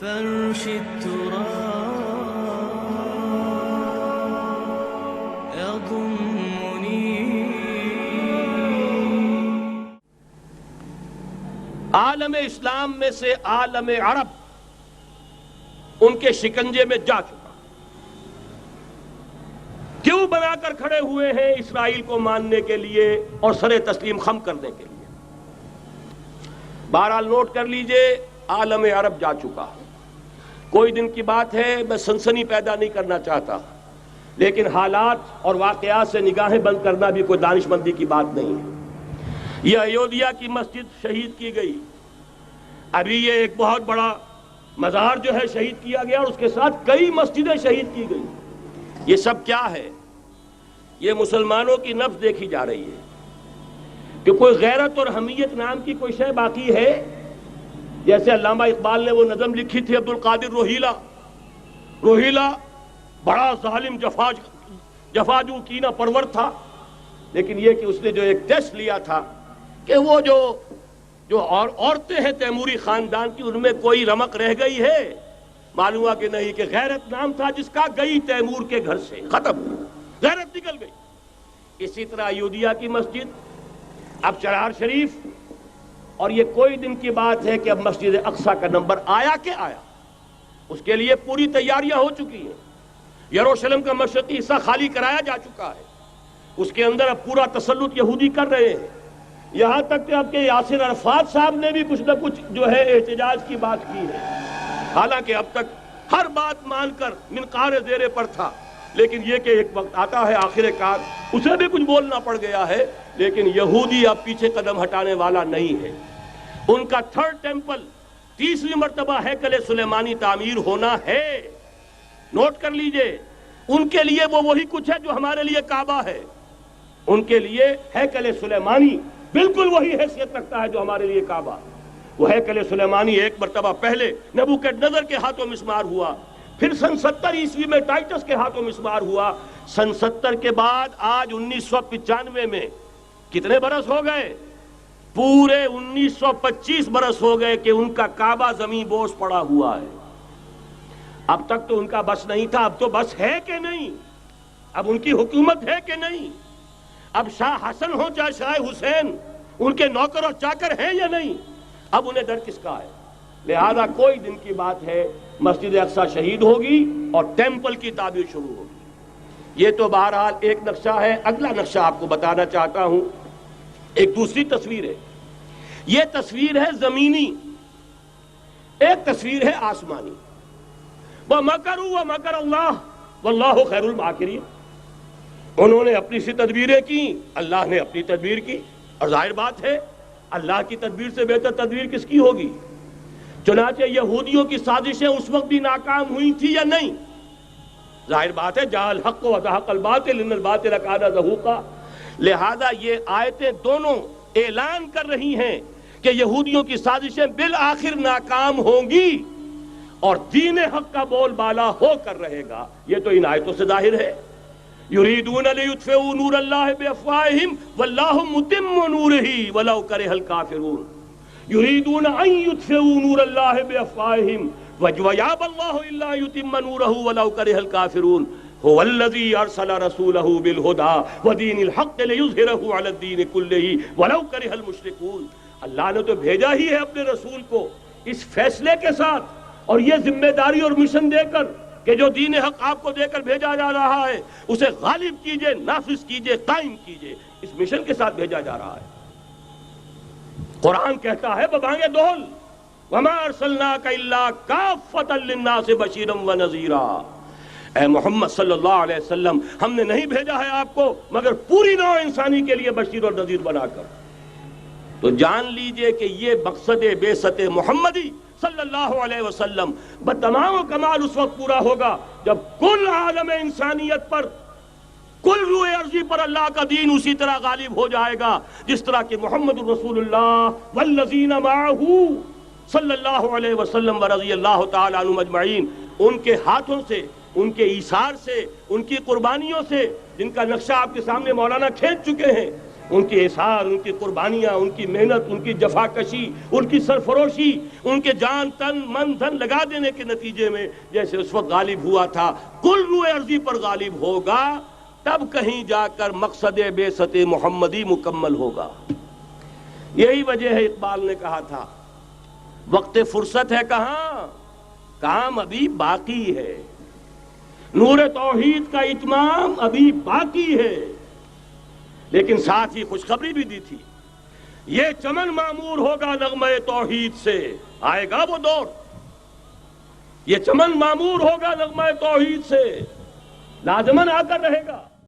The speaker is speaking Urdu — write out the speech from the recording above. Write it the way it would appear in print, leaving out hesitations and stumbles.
فرش التراب يضمني. عالم اسلام میں سے عالم عرب ان کے شکنجے میں جا چکا. کیوں بنا کر کھڑے ہوئے ہیں اسرائیل کو ماننے کے لیے اور سر تسلیم خم کرنے کے لیے؟ بہرحال نوٹ کر لیجئے، عالم عرب جا چکا. کوئی دن کی بات ہے، میں سنسنی پیدا نہیں کرنا چاہتا، لیکن حالات اور واقعات سے نگاہیں بند کرنا بھی کوئی دانش مندی کی بات نہیں ہے. یہ ایودھیا کی مسجد شہید کی گئی، ابھی یہ ایک بہت بڑا مزار جو ہے شہید کیا گیا، اور اس کے ساتھ کئی مسجدیں شہید کی گئی. یہ سب کیا ہے؟ یہ مسلمانوں کی نفس دیکھی جا رہی ہے کہ کوئی غیرت اور حمیت نام کی کوئی شے باقی ہے. جیسے علامہ اقبال نے وہ نظم لکھی تھی عبد القادر روہیلا بڑا ظالم جفاجو کینہ پرور تھا، لیکن یہ کہ اس نے جو ایک ٹیسٹ لیا تھا کہ وہ جو عورتیں ہیں تیموری خاندان کی، ان میں کوئی رمق رہ گئی ہے؟ معلوم ہوا کہ نہیں، کہ غیرت نام تھا جس کا گئی تیمور کے گھر سے، ختم، غیرت نکل گئی. اسی طرح ایودھیا کی مسجد، اب چرار شریف، اور یہ کوئی دن کی بات ہے کہ اب مسجد اقصیٰ کا نمبر آیا کہ آیا. اس کے لیے پوری تیاریاں ہو چکی ہیں. یروشلم کا مشرقی حصہ خالی کرایا جا چکا ہے، اس کے اندر اب پورا تسلط یہودی کر رہے ہیں. یہاں تک کہ اب کے یاسر عرفات صاحب نے بھی کچھ نہ کچھ جو ہے احتجاج کی بات کی ہے، حالانکہ اب تک ہر بات مان کر منقار زیرے پر تھا. لیکن یہ کہ ایک وقت آتا ہے آخر کار اسے بھی کچھ بولنا پڑ گیا ہے. لیکن یہودی اب پیچھے قدم ہٹانے والا نہیں ہے. ان کا تھرڈ ٹیمپل، تیسری مرتبہ ہیکل سلیمانی تعمیر ہونا ہے. نوٹ کر لیجئے، ان کے لیے وہ وہی کچھ ہے جو ہمارے لیے کعبہ ہے. ان کے لیے ہیکل سلیمانی بالکل وہی حیثیت رکھتا ہے جو ہمارے لیے کعبہ. وہ ہیکل سلیمانی ایک مرتبہ پہلے نبوکدنضر کے ہاتھوں مسمار ہوا، پھر سن 70 عیسوی میں ٹائٹس کے ہاتھوں مسمار ہوا. سن 70 کے بعد آج 1995 میں کتنے برس ہو گئے؟ پورے 1925 برس ہو گئے کہ ان کا کعبہ زمین بوس پڑا ہوا ہے. اب تک تو ان کا بس نہیں تھا، اب تو بس ہے کہ نہیں؟ اب ان کی حکومت ہے کہ نہیں؟ اب شاہ حسن ہو چاہے شاہ حسین، ان کے نوکر اور چاکر ہیں یا نہیں؟ اب انہیں ڈر کس کا ہے؟ لہذا کوئی دن کی بات ہے مسجد اقصیٰ شہید ہوگی اور ٹیمپل کی تعمیر شروع ہوگی. یہ تو بہرحال ایک نقشہ ہے. اگلا نقشہ آپ کو بتانا چاہتا ہوں، ایک دوسری تصویر ہے. یہ تصویر ہے زمینی، ایک تصویر ہے آسمانی. وَمَكَرُوا وَمَكَرَ اللَّهُ وَاللَّهُ خَيْرُ الْمَاكِرِينَ. انہوں نے اپنی سی تدبیریں کی، اللہ نے اپنی تدبیر کی، اور ظاہر بات ہے اللہ کی تدبیر سے بہتر تدبیر کس کی ہوگی؟ چنانچہ یہودیوں کی سازشیں اس وقت بھی ناکام ہوئی تھی یا نہیں؟ ظاہر بات ہے جاء الحق وزهق الباطل ان الباطل کان زهوقا. لہذا یہ آیتیں دونوں اعلان کر رہی ہیں کہ یہودیوں کی سازشیں بالآخر ناکام ہوں گی اور دین حق کا بول بالا ہو کر رہے گا. یہ تو ان آیتوں سے ظاہر ہے. یریدون لیطفئوا نور اللہ بافواہہم واللہ متم نورہ ولو کرہ الکافرون. یریدون ان یطفئوا نور اللہ بافواہہم ویابى اللہ الا یتم نورہ ولو کرہ الکافرون. هو الذی ارسل رسولہ بالہدی ودین الحق لیظہرہ علی الدین کلہ ولو کرہ المشرکون. اللہ نے تو بھیجا ہی ہے اپنے رسول کو اس فیصلے کے ساتھ اور یہ ذمہ داری اور مشن دے کر کہ جو دین حق آپ کو دے کر بھیجا جا رہا ہے اسے غالب کیجئے، نافذ کیجئے، قائم کیجئے. اس مشن کے ساتھ بھیجا جا رہا ہے. قرآن کہتا ہے ببانگ دہل وَمَا أَرْسَلْنَاكَ إِلَّا كَافَّةً لِلنَّاسِ بَشِيرًا وَنَذِيرًا. اے محمد صلی اللہ علیہ وسلم، ہم نے نہیں بھیجا ہے آپ کو مگر پوری نوع انسانی کے لیے بشیر اور نذیر بنا کر. تو جان لیجئے کہ یہ مقصد بعثت محمدی صلی اللہ علیہ وسلم بتمام و کمال اس وقت پورا ہوگا جب کل عالم انسانیت پر، کل روح ارضی پر اللہ کا دین اسی طرح غالب ہو جائے گا جس طرح کہ محمد رسول اللہ والذین معہ صلی اللہ علیہ وسلم ورضی اللہ تعالی عنہم اجمعین، ان کے ہاتھوں سے، ان کے ایثار سے، ان کی قربانیوں سے، جن کا نقشہ آپ کے سامنے مولانا کھینچ چکے ہیں، ان کی احسار، ان کی قربانیاں، ان کی محنت، ان کی جفاکشی، ان کی سرفروشی، ان کے جان تن من دھن لگا دینے کے نتیجے میں جیسے اس وقت غالب ہوا تھا، کل روئے ارضی پر غالب ہوگا، تب کہیں جا کر مقصد بعثت محمدی مکمل ہوگا۔ یہی وجہ ہے اقبال نے کہا تھا وقت فرصت ہے کہاں، کام ابھی باقی ہے، نور توحید کا اتمام ابھی باقی ہے۔ لیکن ساتھ ہی خوشخبری بھی دی تھی، یہ چمن معمور ہوگا نغمہ توحید سے، آئے گا وہ دور، یہ چمن معمور ہوگا نغمہ توحید سے، لازماً آ کر رہے گا۔